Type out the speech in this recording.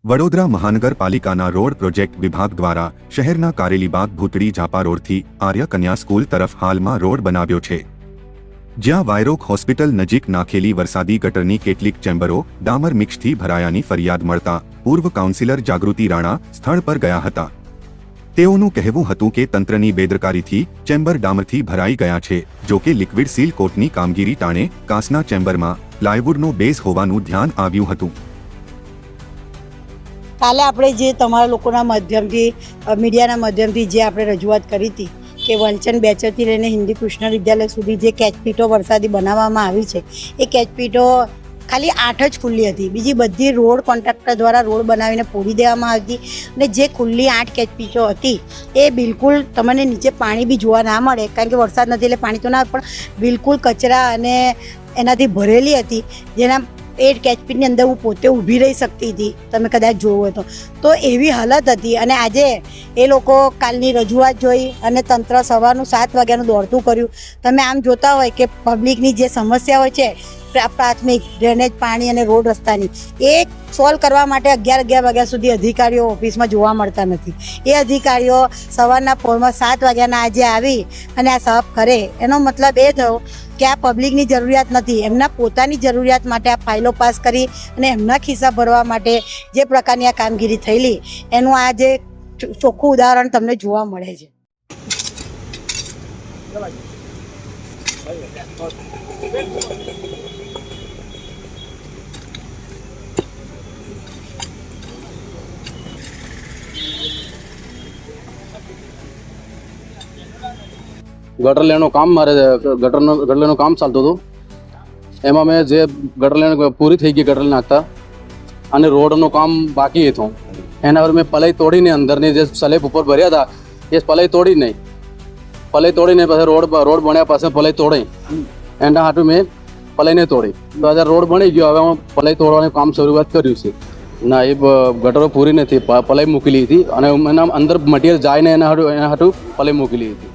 વડોદરા મહાનગરપાલિકાના road project વિભાગ દ્વારા શહેરના કારેલીબાગ ભૂતળી ઝાપા રોડથી આર્ય કન્યા સ્કૂલ તરફ હાલમાં રોડ બનાવ્યો છે, જ્યાં વાયરોક હોસ્પિટલ નજીક નાખેલી વરસાદી ગટરની કેટલીક ચેમ્બરો ડામર મિક્સથી ભરાયાની ફરિયાદ મળતા પૂર્વ કાઉન્સિલર જાગૃતિ રાણા સ્થળ પર ગયા હતા। તેઓનું કહેવું હતું કે તંત્રની બેદરકારીથી ચેમ્બર ડામરથી ભરાઈ ગયા છે, જો કે લિક્વિડ સીલ કોટની કામગીરી ટાણે કાચના ચેમ્બરમાં પ્લાયવુડનો બેઝ હોવાનું ધ્યાન આવ્યું હતું। કાલે આપણે જે તમારા લોકોના માધ્યમથી મીડિયાના માધ્યમથી જે આપણે રજૂઆત કરી હતી કે વંચન બેચરથી લઈને હિન્દી કૃષ્ણ વિદ્યાલય સુધી જે કેચપીટો વરસાદી બનાવવામાં આવી છે, એ કેચપીટો ખાલી 8 જ ખુલ્લી હતી, બીજી બધી રોડ કોન્ટ્રાક્ટર દ્વારા રોડ બનાવીને પૂરી દેવામાં આવી હતી। અને જે ખુલ્લી 8 કેચપીટો હતી એ બિલકુલ તમને નીચે પાણી બી જોવા ના મળે, કારણ કે વરસાદ નથી એટલે પાણી તો ના, પણ બિલકુલ કચરા અને એનાથી ભરેલી હતી, જેના એ કેચપીટની અંદર હું પોતે ઊભી રહી શકતી હતી, તમે કદાચ જોયું હોય તો એવી હાલત હતી। અને આજે એ લોકો કાલની રજૂઆત જોઈ અને તંત્ર સવારનું 7 વાગ્યાનું દોડતું કર્યું। તમે આમ જોતા હોય કે પબ્લિકની જે સમસ્યા હોય છે પ્રાથમિક ડ્રેનેજ, પાણી અને રોડ રસ્તાની, એ સોલ્વ કરવા માટે 11 વાગ્યા સુધી અધિકારીઓ ઓફિસમાં જોવા મળતા નથી। એ અધિકારીઓ સવારના પોરમાં 7 વાગ્યાના આજે આવી અને આ સાફ કરે, એનો મતલબ એ થયો કે આ પબ્લિકની જરૂરિયાત નથી, એમના પોતાની જરૂરિયાત માટે આ ફાઇલો પાસ કરી અને એમના ખિસ્સા ભરવા માટે જે પ્રકારની આ કામગીરી થયેલી, એનું આ જે ચોખ્ખું ઉદાહરણ તમને જોવા મળે છે। ગટર લેવાનું કામ મારે ગટર લેવાનું કામ ચાલતું હતું, એમાં મેં જે ગટર લેન પૂરી થઈ ગઈ ગટર નાખતા અને રોડનું કામ બાકી હતું, એના પર મેં પલાઈ તોડીને અંદરની જે સ્લેબ ઉપર ભર્યા હતા એ પલાઈ તોડીને પછી રોડ બન્યા પાસે પલાઈ તોડી, એના હાટું મેં પલાઈને તોડી, તો આજે રોડ બની ગયો। હવે હું પલાઈ તોડવાનું કામ શરૂઆત કર્યું છે ના, એ ગટરો પૂરી નથી, પલાઈ મૂકેલી હતી અને એના અંદર મટીરિયલ જાય ને એના હાટું પલાઈ મૂકેલી હતી।